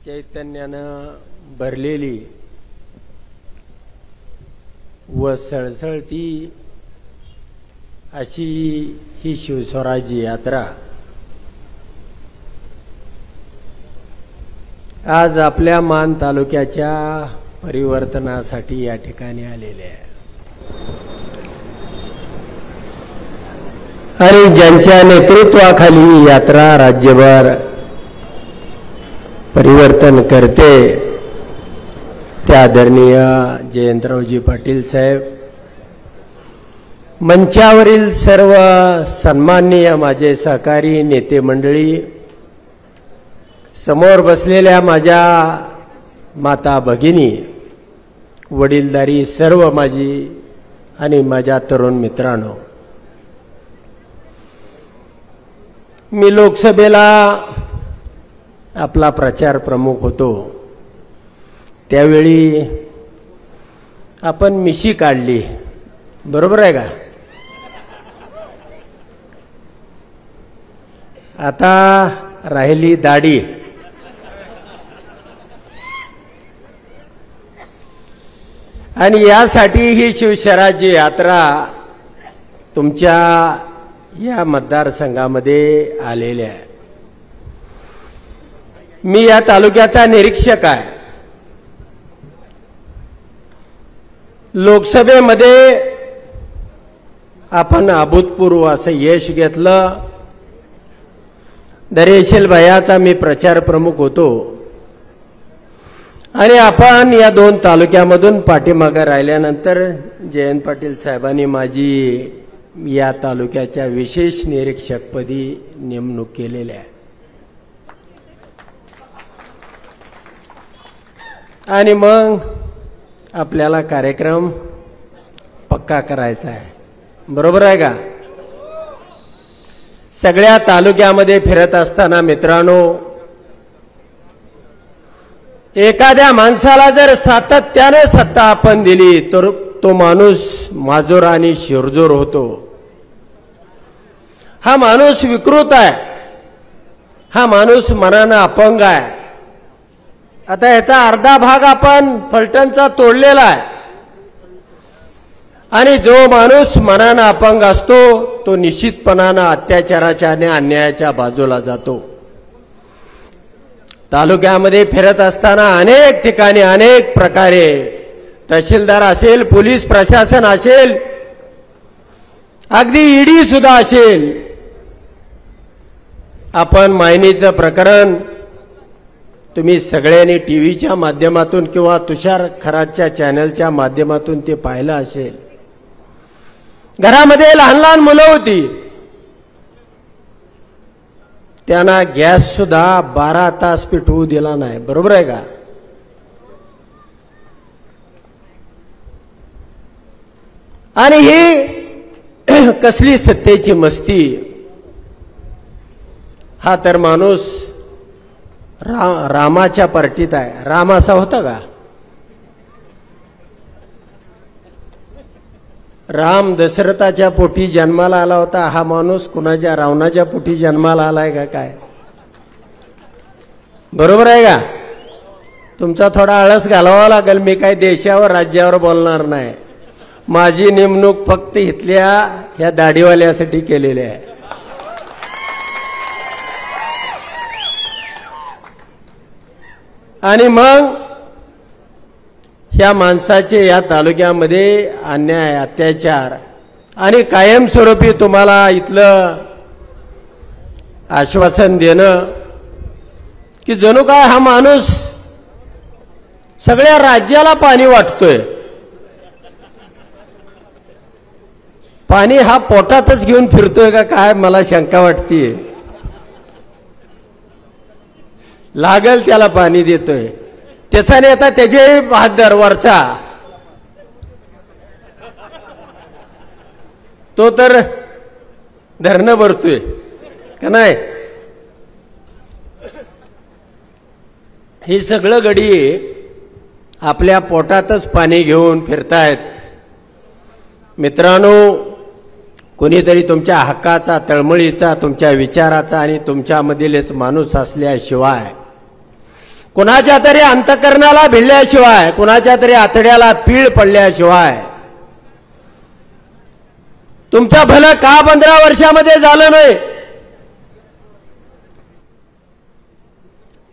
चैतन्यानं भरलेली व सळसळती अशी ही शिवस्वराज्य यात्रा आज आपल्या मान तालुक्याच्या परिवर्तनासाठी या ठिकाणी आलेले आहे आणि ज्यांच्या नेतृत्वाखाली ही यात्रा राज्यभर परिवर्तन करते ते आदरणीय जयंतरावजी पाटील साहेब, मंचावरील सर्व सन्माननीय माझे सहकारी नेते मंडळी, समोर बसलेल्या माझ्या माता भगिनी, वडीलधारी सर्व माझी आणि माझ्या तरुण मित्रांनो, मी लोकसभेला आपला प्रचार प्रमुख होतो त्यावेळी आपण मिशी काढली, बरोबर आहे का? आता राहिली दाढी. आणि यासाठी ही शिवस्वराज्य यात्रा तुमच्या या मतदारसंघामध्ये आलेली आहे. मी या तालुक्याचा निरीक्षक आहे. लोकसभेमध्ये आपण अभूतपूर्व असं यश घेतलं. दरेशील भैयाचा मी प्रचार प्रमुख होतो आणि आपण या दोन तालुक्यामधून पाठीमागे राहिल्यानंतर जयंत पाटील साहेबांनी माझी या तालुक्याच्या विशेष निरीक्षकपदी नेमणूक केलेली आहे. आणि मग आपल्याला कार्यक्रम पक्का करायचा आहे, बरोबर आहे का? सगळ्या तालुक्यामध्ये फिरत असताना मित्रांनो, एखाद्या माणसाला जर सातत्याने सत्ता आपण दिली तर तो माणूस माजोर आणि शिरजोर होतो. हा माणूस विकृत आहे, हा माणूस मनानं अपंग आहे. आता याचा अर्धा भाग आपण फलटणचा तोडलेला आहे. आणि जो माणूस मनानं अपंग असतो तो निश्चितपणानं अत्याचाराच्या आणि अन्यायाच्या बाजूला जातो. तालुक्यामध्ये फिरत असताना अनेक ठिकाणी अनेक प्रकारे तहसीलदार असेल, पोलीस प्रशासन असेल, अगदी ईडी सुद्धा असेल, आपण मायनीचं प्रकरण तुम्ही सगळ्यांनी टीव्हीच्या माध्यमातून किंवा तुषार खरातच्या चॅनलच्या माध्यमातून ते पाहिलं असेल. घरामध्ये लहान लहान मुलं होती, त्यांना गॅस सुद्धा 12 तास पेटवू दिला नाही, बरोबर आहे का? आणि ही कसली सत्तेची मस्ती. हा तर माणूस रामाच्या पार्टीत आहे. राम असा होता का? राम दशरथाच्या पोटी जन्माला आला होता. हा माणूस कुणाच्या रावणाच्या पोटी जन्माला आलाय का काय? बरोबर आहे का? तुमचा थोडा आळस घालवावा लागेल. मी काही देशावर राज्यावर बोलणार नाही. माझी नेमणूक फक्त इथल्या ह्या दाढीवाल्यासाठी केलेली आहे. आणि मग ह्या माणसाचे या तालुक्यामध्ये अन्याय, अत्याचार आणि कायमस्वरूपी तुम्हाला इथलं आश्वासन देणं की जणू काय हा माणूस सगळ्या राज्याला पाणी वाटतोय. पाणी हा पोटातच घेऊन फिरतोय का काय मला शंका वाटतीये. लागल त्याला पाणी देतोय. त्याचा नेता त्याचे हात दरवरचा तो तर धरणं भरतोय का नाही? हे सगळं गडी आपल्या पोटातच पाणी घेऊन फिरतायत. मित्रांनो, कोणीतरी तुमच्या हक्काचा, तळमळीचा, तुमच्या विचाराचा आणि तुमच्यामधीलच माणूस असल्याशिवाय कुणाच्या तरी अंतकरणाला भिडल्याशिवाय, कुणाच्या तरी आतड्याला पीळ पडल्याशिवाय तुमचं भलं का 15 वर्षामध्ये झालं नाही?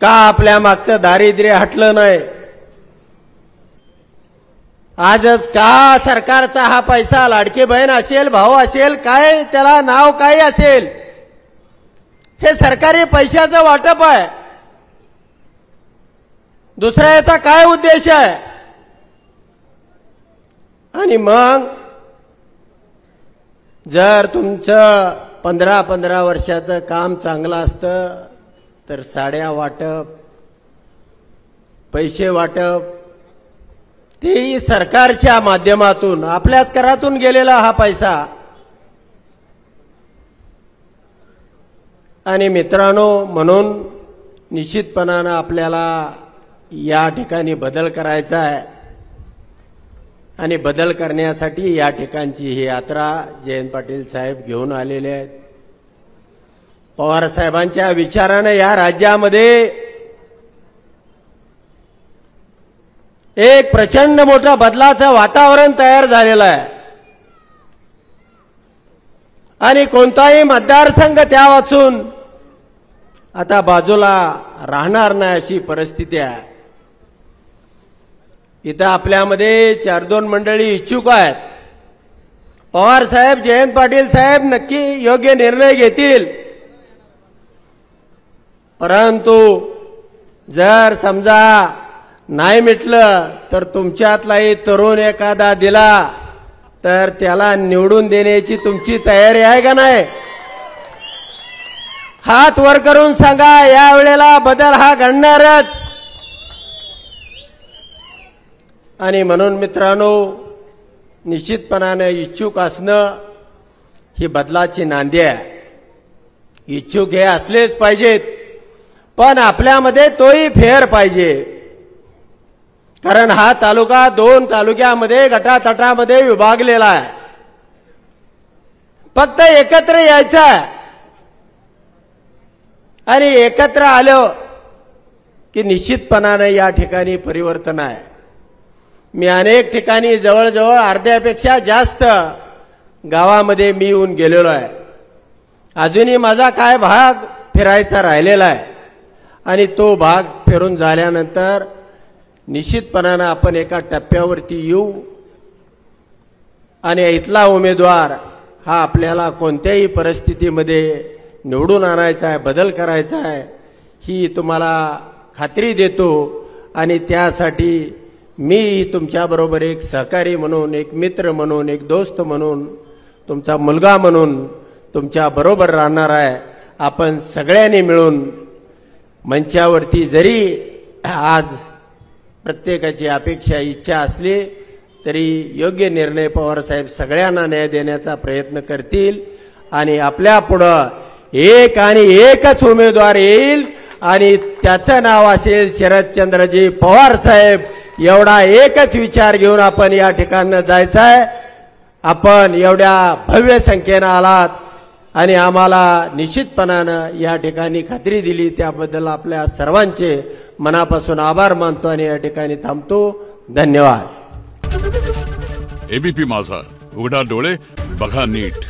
का आपल्या मागचं दारिद्र्य हटलं नाही? आजच का सरकारचा हा पैसा, लाडकी बहीण असेल, भाऊ असेल, काय त्याला नाव काय असेल, हे सरकारी पैशाचं वाटप आहे. दुसरा याचा काय उद्देश आहे? आणि मग जर तुमचं 15 वर्षाचं काम चांगलं असतं तर साड्या वाटप, पैसे वाटप, तेही सरकारच्या माध्यमातून, आपल्याच करातून गेलेला हा पैसा. आणि मित्रांनो, म्हणून निश्चितपणानं आपल्याला या ठिकाणी बदल करायचा आहे. आणि बदल करण्यासाठी या ठिकाणची ही यात्रा जयंत पाटील साहेब घेऊन आलेले आहेत. पवार साहेबांच्या विचाराने या राज्यामध्ये एक प्रचंड मोठं बदलाचं वातावरण तयार झालेलं आहे. आणि कोणताही मतदारसंघ त्या वाचून आता बाजूला राहणार नाही अशी परिस्थिती आहे. इथं आपल्यामध्ये 4-2 मंडळी इच्छुक आहेत. पवार साहेब, जयंत पाटील साहेब नक्की योग्य निर्णय घेतील. परंतु जर समजा नाही मिटलं तर तुमच्यातलाही तरुण एखादा दिला तर त्याला निवडून देण्याची तुमची तयारी आहे का नाही? हात वर करून सांगा, यावेळेला बदल हा घडणारच. आणि म्हणून मित्रांनो, निश्चितपणाने इच्छुक असणं ही बदलाची नांदी आहे. इच्छुक हे असलेच पाहिजेत, पण आपल्यामध्ये तोही फेर पाहिजे. कारण हा तालुका 2 तालुक्यामध्ये, गटातटामध्ये विभागलेला आहे. फक्त एकत्र यायचं आहे. आणि एकत्र आलो की निश्चितपणाने या ठिकाणी परिवर्तन आहे. मी अनेक ठिकाणी जवळजवळ अर्ध्यापेक्षा जास्त गावामध्ये मी येऊन गेलेलो आहे. अजूनही माझा काय भाग फिरायचा राहिलेला आहे. आणि तो भाग फिरून झाल्यानंतर निश्चितपणाने आपण एका टप्प्यावरती येऊ. आणि इथला उमेदवार हा आपल्याला कोणत्याही परिस्थितीमध्ये निवडून आणायचा आहे, बदल करायचा आहे, ही तुम्हाला खात्री देतो. आणि त्यासाठी मी तुमच्याबरोबर एक सहकारी म्हणून, एक मित्र म्हणून, एक दोस्त म्हणून, तुमचा मुलगा म्हणून तुमच्या बरोबर राहणार आहे. आपण सगळ्यांनी मिळून मंचावरती जरी आज प्रत्येकाची अपेक्षा, इच्छा असली तरी योग्य निर्णय पवार साहेब सगळ्यांना न्याय देण्याचा प्रयत्न करतील. आणि आपल्या पुढं एक आणि एकच उमेदवार येईल आणि त्याचं नाव असेल शरदचंद्रजी पवार साहेब. एवढा एकच विचार घेऊन आपण या ठिकाणी जायचं आहे. आपण एवढ्या भव्य संख्येनं आलात आणि आम्हाला निश्चितपणानं या ठिकाणी खात्री दिली, त्याबद्दल आपल्या सर्वांचे मनापासून आभार मानतो आणि या ठिकाणी थांबतो. धन्यवाद. एबीपी माझा, उघडा डोळे बघा नीट.